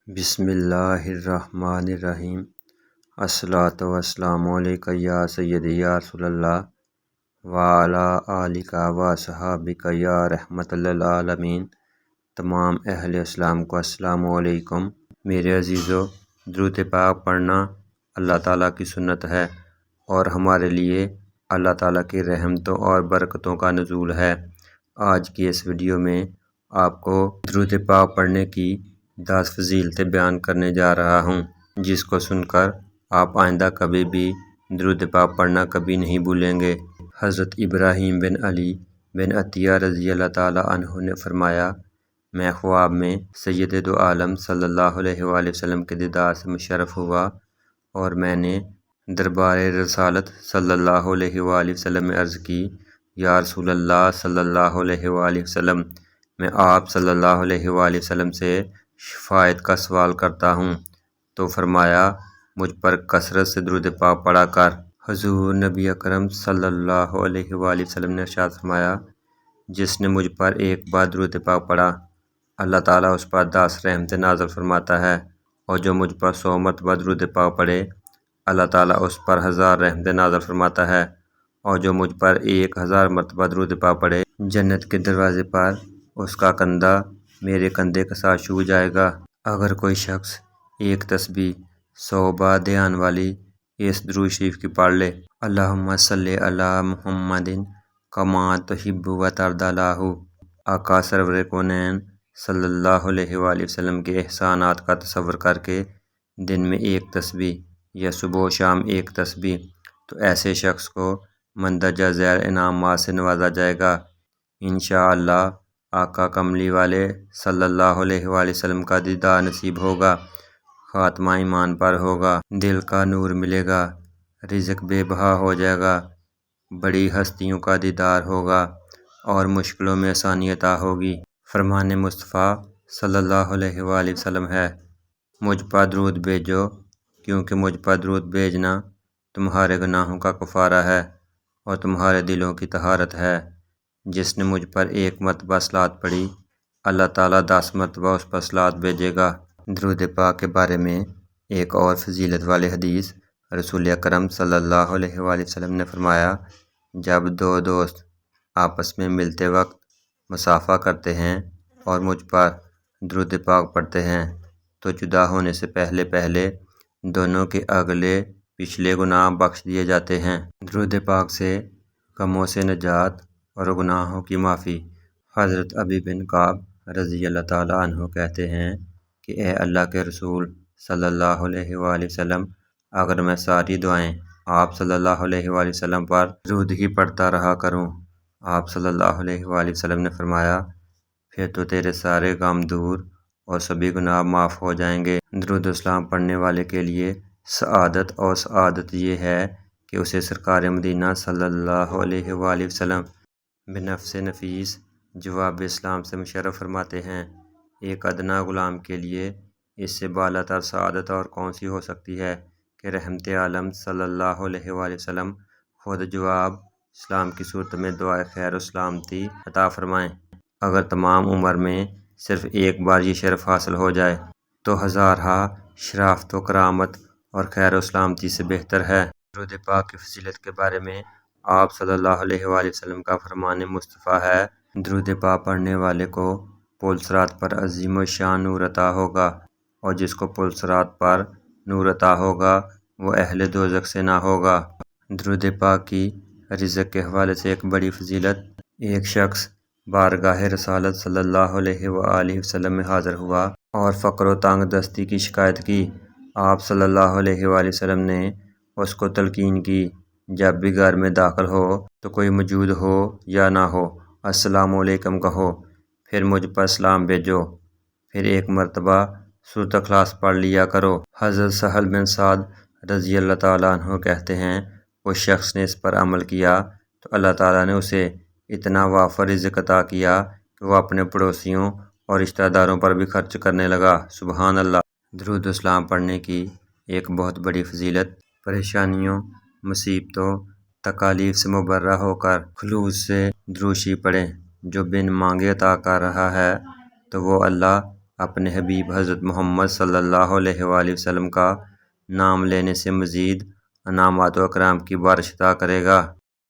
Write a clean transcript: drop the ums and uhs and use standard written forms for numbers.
بسم اللہ الرحمن الرحیم۔ الصلاۃ والسلام علیکہ یا سیدی یا رسول اللہ وعلی آلک و صحابک یا رحمت للعالمین۔ تمام اہل اسلام کو السلام علیکم۔ میرے عزیزو، درود پاک پڑھنا اللہ تعالیٰ کی سنت ہے اور ہمارے لیے اللہ تعالیٰ کی رحمتوں اور برکتوں کا نزول ہے۔ آج کی اس ویڈیو میں آپ کو درود پاک پڑھنے کی 10 فضیلتیں بیان کرنے جا رہا ہوں، جس کو سن کر آپ آئندہ کبھی بھی درود پاک پڑھنا کبھی نہیں بھولیں گے۔ حضرت ابراہیم بن علی بن عطیہ رضی اللہ تعالیٰ عنہ نے فرمایا، میں خواب میں سید دو عالم صلی اللہ علیہ وآلہ وسلم کے دیدار سے مشرف ہوا اور میں نے دربار رسالت صلی اللہ علیہ وآلہ وسلم میں عرض کی، یا رسول اللہ صلی اللہ علیہ وآلہ وسلم، میں آپ صلی اللہ علیہ وآلہ وسلم سے شفاعت کا سوال کرتا ہوں۔ تو فرمایا، مجھ پر کثرت سے درود پاک پڑھا کر۔ حضور نبی اکرم صلی اللہ علیہ وآلہ وسلم نے ارشاد فرمایا، جس نے مجھ پر ایک بار درود پاک پڑھا، اللہ تعالیٰ اس پر 10 رحمتیں نازل فرماتا ہے، اور جو مجھ پر 100 مرتبہ درود پاک پڑھے، اللہ تعالیٰ اس پر 1000 رحمتیں نازل فرماتا ہے، اور جو مجھ پر 1000 مرتبہ درود پاک پڑھے، جنت کے دروازے پر اس کا کندھا میرے کندھے کے ساتھ چھو جائے گا۔ اگر کوئی شخص ایک تسبیح 100 بار دھیان والی اس درود شریف کی پڑھ لے، اللہم صلی علی محمد کما تحب و ترضی، آقا سرور کونین صلی اللہ علیہ وآلہ وسلم کے احسانات کا تصور کر کے دن میں ایک تسبیح یا صبح و شام ایک تسبیح، تو ایسے شخص کو مندرجہ ذیل انعامات سے نوازا جائے گا۔ انشاءاللہ آقا کملی والے صلی اللہ علیہ وآلہ وسلم کا دیدار نصیب ہوگا، خاتمہ ایمان پر ہوگا، دل کا نور ملے گا، رزق بے بہا ہو جائے گا، بڑی ہستیوں کا دیدار ہوگا اور مشکلوں میں آسانی عطا ہوگی۔ فرمان مصطفیٰ صلی اللہ علیہ وآلہ وسلم ہے، مجھ پر درود بھیجو، کیونکہ مجھ پر درود بھیجنا تمہارے گناہوں کا کفارہ ہے اور تمہارے دلوں کی طہارت ہے۔ جس نے مجھ پر 1 مرتبہ صلوات پڑھی، اللہ تعالیٰ 10 مرتبہ اس پر صلوات بھیجے گا۔ درود پاک کے بارے میں ایک اور فضیلت والی حدیث، رسول اکرم صلی اللہ علیہ وآلہ وسلم نے فرمایا، جب 2 دوست آپس میں ملتے وقت مصافحہ کرتے ہیں اور مجھ پر درود پاک پڑھتے ہیں، تو جدا ہونے سے پہلے پہلے دونوں کے اگلے پچھلے گناہ بخش دیے جاتے ہیں۔ درود پاک سے غموں سے نجات اور گناہوں کی معافی۔ حضرت ابی بن کعب رضی اللہ تعالیٰ عنہ کہتے ہیں کہ اے اللہ کے رسول صلی اللہ علیہ وآلہ وسلم، اگر میں ساری دعائیں آپ صلی اللہ علیہ وآلہ وسلم پر درود ہی پڑھتا رہا کروں، آپ صلی اللہ علیہ وآلہ وسلم نے فرمایا، پھر تو تیرے سارے غم دور اور سبھی گناہ معاف ہو جائیں گے۔ درود و سلام پڑھنے والے کے لیے سعادت یہ ہے کہ اسے سرکار مدینہ صلی اللہ علیہ وآلہ وسلم بنفس نفیس جواب اسلام سے مشرف فرماتے ہیں۔ ایک ادنا غلام کے لیے اس سے بالا تر سعادت اور کون سی ہو سکتی ہے کہ رحمت عالم صلی اللہ علیہ وآلہ وسلم خود جواب اسلام کی صورت میں دعائے خیر و سلامتی عطا فرمائیں۔ اگر تمام عمر میں صرف ایک بار یہ شرف حاصل ہو جائے تو ہزارہا شرافت و کرامت اور خیر و سلامتی سے بہتر ہے۔ درود پاک کی فضیلت کے بارے میں آپ صلی اللہ علیہ وآلہ وسلم کا فرمان مصطفیٰ ہے، درود پاک پڑھنے والے کو پل صراط پر عظیم الشان نور عطا ہوگا، اور جس کو پل صراط پر نور عطا ہوگا وہ اہل دوزخ سے نہ ہوگا۔ درود پاک کی رزق کے حوالے سے ایک بڑی فضیلت، ایک شخص بارگاہ رسالت صلی اللہ علیہ وآلہ وسلم میں حاضر ہوا اور فقر و تنگ دستی کی شکایت کی۔ آپ صلی اللہ علیہ وآلہ وسلم نے اس کو تلقین کی، جب بھی گھر میں داخل ہو تو کوئی موجود ہو یا نہ ہو، السلام علیکم کہو، پھر مجھ پر سلام بھیجو، پھر 1 مرتبہ سورۃ اخلاص پڑھ لیا کرو۔ حضرت سہل بن سعد رضی اللہ تعالیٰ عنہ کہتے ہیں، اس شخص نے اس پر عمل کیا تو اللہ تعالیٰ نے اسے اتنا وافر رزق عطا کیا کہ وہ اپنے پڑوسیوں اور رشتہ داروں پر بھی خرچ کرنے لگا۔ سبحان اللہ۔ درود و سلام پڑھنے کی ایک بہت بڑی فضیلت، پریشانیوں، مصیبتوں، تکالیف سے مبرہ ہو کر خلوص سے درود شریف پڑھیں۔ جو بن مانگے عطا کر رہا ہے تو وہ اللہ اپنے حبیب حضرت محمد صلی اللہ علیہ وآلہ وسلم کا نام لینے سے مزید انعامات و اکرام کی بارش عطا کرے گا۔